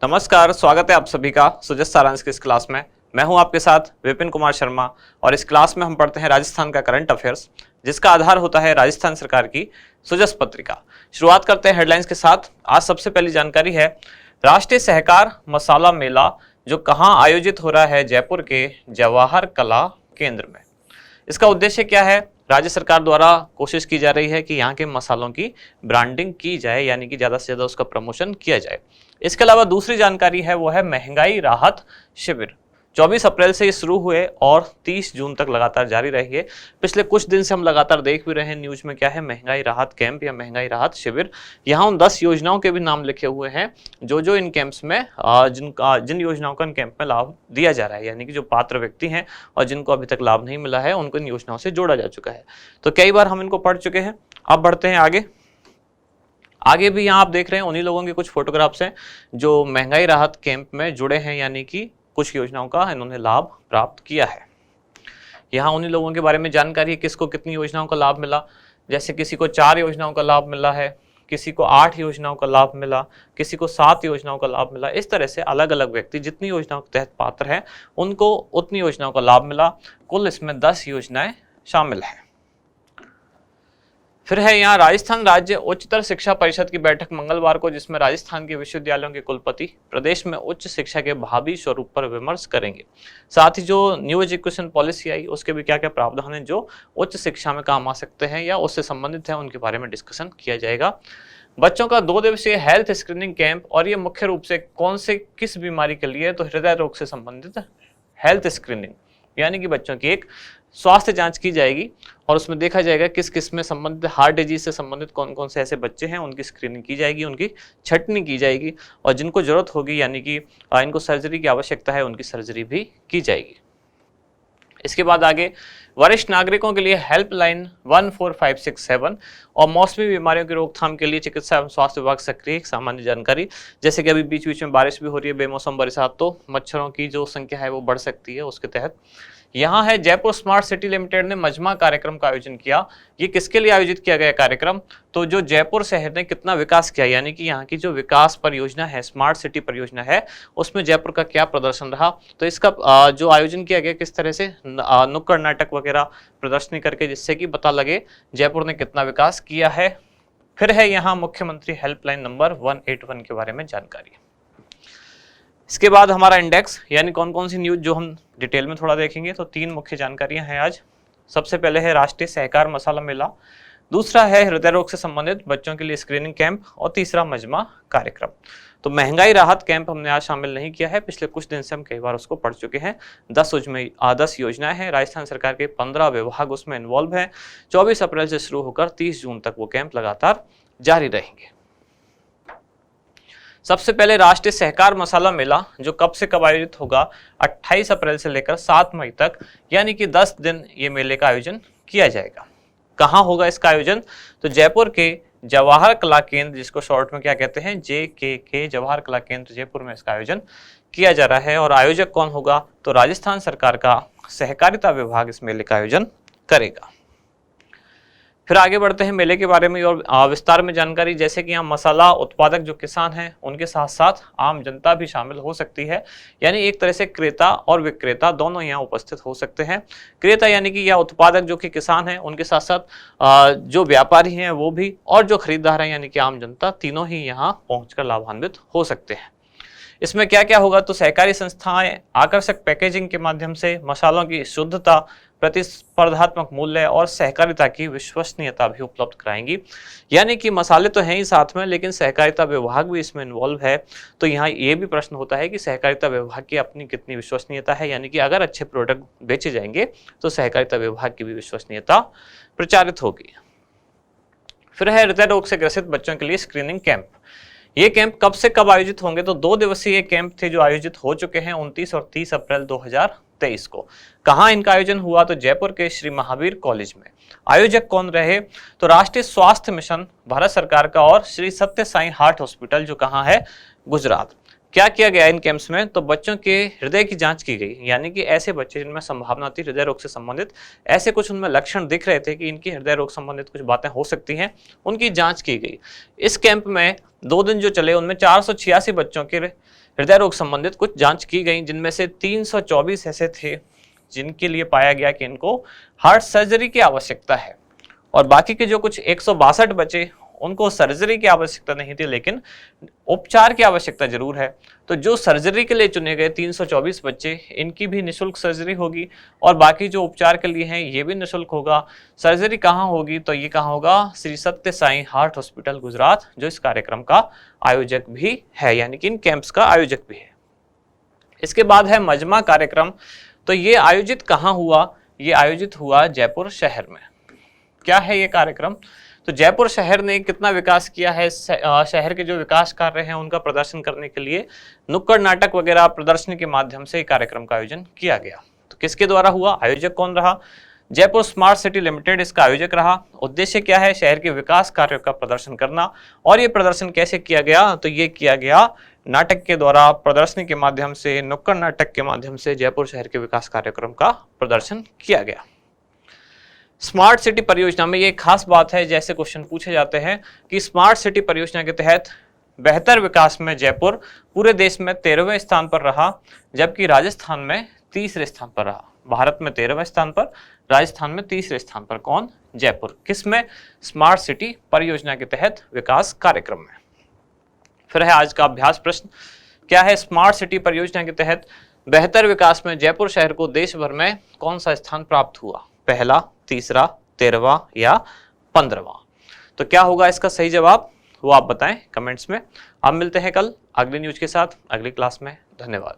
नमस्कार, स्वागत है आप सभी का सुजस सारांश की इस क्लास में। मैं हूं आपके साथ विपिन कुमार शर्मा और इस क्लास में हम पढ़ते हैं राजस्थान का करंट अफेयर्स, जिसका आधार होता है राजस्थान सरकार की सुजस पत्रिका। शुरुआत करते हैं हेडलाइंस के साथ। आज सबसे पहली जानकारी है राष्ट्रीय सहकार मसाला मेला जो कहां आयोजित हो रहा है, जयपुर के जवाहर कला केंद्र में। इसका उद्देश्य क्या है? राज्य सरकार द्वारा कोशिश की जा रही है कि यहाँ के मसालों की ब्रांडिंग की जाए, यानी कि ज्यादा से ज्यादा उसका प्रमोशन किया जाए। इसके अलावा दूसरी जानकारी है वो है महंगाई राहत शिविर। 24 अप्रैल से ये शुरू हुए और 30 जून तक लगातार जारी रहेंगे। पिछले कुछ दिन से हम लगातार देख भी रहे हैं न्यूज में क्या है, महंगाई राहत कैंप या महंगाई राहत शिविर। यहाँ उन 10 योजनाओं के भी नाम लिखे हुए हैं जो इन कैंप्स में जिन योजनाओं का इन कैंप में लाभ दिया जा रहा है, यानी कि जो पात्र व्यक्ति हैं और जिनको अभी तक लाभ नहीं मिला है उनको इन योजनाओं से जोड़ा जा चुका है। तो कई बार हम इनको पढ़ चुके हैं। अब बढ़ते हैं आगे भी यहाँ आप देख रहे हैं उन्हीं लोगों के कुछ फोटोग्राफ्स हैं जो महंगाई राहत कैंप में जुड़े हैं, यानी कि कुछ योजनाओं का इन्होंने लाभ प्राप्त किया है। यहाँ उन्हीं लोगों के बारे में जानकारी है किसको कितनी योजनाओं का लाभ मिला। जैसे किसी को 4 योजनाओं का लाभ मिला है, किसी को 8 योजनाओं का लाभ मिला, किसी को 7 योजनाओं का लाभ मिला। इस तरह से अलग अलग व्यक्ति जितनी योजनाओं के तहत पात्र हैं उनको उतनी योजनाओं का लाभ मिला। कुल इसमें 10 योजनाएं शामिल हैं। फिर है यहाँ राजस्थान राज्य उच्चतर शिक्षा परिषद की बैठक मंगलवार को, जिसमें राजस्थान के विश्वविद्यालयों के कुलपति प्रदेश में उच्च शिक्षा के भावी स्वरूप पर विमर्श करेंगे। साथ ही जो न्यू एजुकेशन पॉलिसी आई उसके भी क्या क्या प्रावधान है जो उच्च शिक्षा में काम आ सकते हैं या उससे संबंधित है, उनके बारे में डिस्कशन किया जाएगा। बच्चों का 2 दिवसीय हेल्थ स्क्रीनिंग कैंप, और ये मुख्य रूप से कौन से किस बीमारी के लिए, तो हृदय रोग से संबंधित हेल्थ स्क्रीनिंग, यानी कि बच्चों की एक स्वास्थ्य जांच की जाएगी और उसमें देखा जाएगा किस किस में संबंधित हार्ट डिजीज से संबंधित कौन कौन से ऐसे बच्चे हैं, उनकी स्क्रीनिंग की जाएगी, उनकी छंटनी की जाएगी और जिनको जरूरत होगी, यानी कि इनको सर्जरी की आवश्यकता है, उनकी सर्जरी भी की जाएगी। इसके बाद आगे वरिष्ठ नागरिकों के लिए हेल्पलाइन 14567 और मौसमी बीमारियों की रोकथाम के लिए चिकित्सा एवं स्वास्थ्य विभाग सक्रिय। सामान्य जानकारी, जैसे कि अभी बीच बीच में बारिश भी हो रही है, बेमौसम बरसात, तो मच्छरों की जो संख्या है वो बढ़ सकती है। उसके तहत यहाँ है जयपुर स्मार्ट सिटी लिमिटेड ने मजमा कार्यक्रम का आयोजन किया। ये किसके लिए आयोजित किया गया कार्यक्रम? तो जो जयपुर शहर ने कितना विकास किया, यानी कि यहाँ की जो विकास परियोजना है, स्मार्ट सिटी परियोजना है, उसमें जयपुर का क्या प्रदर्शन रहा, तो इसका जो आयोजन किया गया किस तरह से नुक्कड़ नाटक वगैरह प्रदर्शनी करके, जिससे कि पता लगे जयपुर ने कितना विकास किया है। फिर है यहाँ मुख्यमंत्री हेल्पलाइन नंबर 181 के बारे में जानकारी। इसके बाद हमारा इंडेक्स, यानी कौन कौन सी न्यूज जो हम डिटेल में थोड़ा देखेंगे। तो 3 मुख्य जानकारियां हैं आज। सबसे पहले है राष्ट्रीय सहकार मसाला मेला, दूसरा है हृदय रोग से संबंधित बच्चों के लिए स्क्रीनिंग कैंप और तीसरा मजमा कार्यक्रम। तो महंगाई राहत कैंप हमने आज शामिल नहीं किया है, पिछले कुछ दिन से हम कई बार उसको पढ़ चुके हैं। 10 योजनाएं हैं, राजस्थान सरकार के 15 विभाग उसमें इन्वॉल्व हैं। 24 अप्रैल से शुरू होकर 30 जून तक वो कैंप लगातार जारी रहेंगे। सबसे पहले राष्ट्रीय सहकार मसाला मेला जो कब से कब आयोजित होगा, 28 अप्रैल से लेकर 7 मई तक, यानी कि 10 दिन ये मेले का आयोजन किया जाएगा। कहाँ होगा इसका आयोजन? तो जयपुर के जवाहर कला केंद्र, जिसको शॉर्ट में क्या कहते हैं, JKK, जवाहर कला केंद्र जयपुर में इसका आयोजन किया जा रहा है। और आयोजक कौन होगा? तो राजस्थान सरकार का सहकारिता विभाग इस मेले का आयोजन करेगा। फिर आगे बढ़ते हैं मेले के बारे में और विस्तार में जानकारी। जैसे कि यहाँ मसाला उत्पादक जो किसान हैं उनके साथ साथ आम जनता भी शामिल हो सकती है, यानी एक तरह से क्रेता और विक्रेता दोनों यहाँ उपस्थित हो सकते हैं। क्रेता यानी कि यह उत्पादक जो कि किसान हैं, उनके साथ साथ जो व्यापारी हैं वो भी, और जो खरीदार हैं यानी कि आम जनता, तीनों ही यहाँ पहुंचकर लाभान्वित हो सकते हैं। इसमें क्या क्या होगा? तो सहकारी संस्थाएं आकर्षक पैकेजिंग के माध्यम से मसालों की शुद्धता, प्रतिस्पर्धात्मक मूल्य और सहकारिता की विश्वसनीयता भी उपलब्ध कराएंगी। यानी कि मसाले तो हैं ही साथ में, लेकिन सहकारिता विभाग भी इसमें इन्वॉल्व है। तो यहाँ ये भी प्रश्न होता है कि सहकारिता विभाग की अपनी कितनी विश्वसनीयता है, यानी कि अगर अच्छे प्रोडक्ट बेचे जाएंगे तो सहकारिता विभाग की भी विश्वसनीयता प्रचारित होगी। फिर है हृदय रोग से ग्रसित बच्चों के लिए स्क्रीनिंग कैंप। ये कैंप कब से कब आयोजित होंगे? तो 2 दिवसीय कैंप थे जो आयोजित हो चुके हैं 29 और 30 अप्रैल 2023 को। कहाँ इनका आयोजन हुआ? तो जयपुर के श्री महावीर कॉलेज में। आयोजक कौन रहे? तो राष्ट्रीय स्वास्थ्य मिशन भारत सरकार का और श्री सत्य साई हार्ट हॉस्पिटल जो कहाँ है? गुजरात। क्या किया गया इन कैंप्स में? तो बच्चों के हृदय की जांच की गई, यानी कि ऐसे बच्चे जिनमें संभावना थी हृदय रोग से संबंधित, ऐसे कुछ उनमें लक्षण दिख रहे थे कि इनकी हृदय रोग संबंधित कुछ बातें हो सकती हैं, उनकी जांच की गई। इस कैंप में 2 दिन जो चले उनमें 486 बच्चों के हृदय रोग संबंधित कुछ जांच की गई, जिनमें से 324 ऐसे थे जिनके लिए पाया गया कि इनको हार्ट सर्जरी की आवश्यकता है, और बाकी के जो कुछ 162 बचे उनको सर्जरी की आवश्यकता नहीं थी, लेकिन उपचार की आवश्यकता जरूर है। तो जो सर्जरी के लिए चुने गए 324 बच्चे, इनकी भी निःशुल्क सर्जरी होगी, और बाकी जो उपचार के लिए हैं ये भी निःशुल्क होगा। सर्जरी कहाँ होगी? तो ये कहाँ होगा? श्री सत्य साई हार्ट हॉस्पिटल गुजरात, जो इस कार्यक्रम का आयोजक भी है, यानी कि इन कैंप्स का आयोजक भी है। इसके बाद है मजमा कार्यक्रम। तो ये आयोजित कहाँ हुआ? ये आयोजित हुआ जयपुर शहर में। क्या है ये कार्यक्रम? तो जयपुर शहर ने कितना विकास किया है, शहर के जो विकास कार्य हैं उनका प्रदर्शन करने के लिए नुक्कड़ नाटक वगैरह प्रदर्शनी के माध्यम से कार्यक्रम का आयोजन किया गया। तो किसके द्वारा हुआ? आयोजक कौन रहा? जयपुर स्मार्ट सिटी लिमिटेड इसका आयोजक रहा। उद्देश्य क्या है? शहर के विकास कार्यों का प्रदर्शन करना। और ये प्रदर्शन कैसे किया गया? तो ये किया गया नाटक के द्वारा, प्रदर्शनी के माध्यम से, नुक्कड़ नाटक के माध्यम से जयपुर शहर के विकास कार्यक्रम का प्रदर्शन किया गया। स्मार्ट सिटी परियोजना में ये खास बात है, जैसे क्वेश्चन पूछे जाते हैं कि स्मार्ट सिटी परियोजना के तहत बेहतर विकास में जयपुर पूरे देश में 13वें स्थान पर रहा, जबकि राजस्थान में 30वें स्थान पर रहा। भारत में 13वें स्थान पर, राजस्थान में 30वें स्थान पर। कौन? जयपुर। किसमें? स्मार्ट सिटी परियोजना के तहत विकास कार्यक्रम में। फिर है आज का अभ्यास प्रश्न। क्या है? स्मार्ट सिटी परियोजना के तहत बेहतर विकास में जयपुर शहर को देश भर में कौन सा स्थान प्राप्त हुआ? पहला, तीसरा, 13वां या 15वां? तो क्या होगा इसका सही जवाब, वो आप बताएं कमेंट्स में। आप मिलते हैं कल अगली न्यूज के साथ अगली क्लास में। धन्यवाद।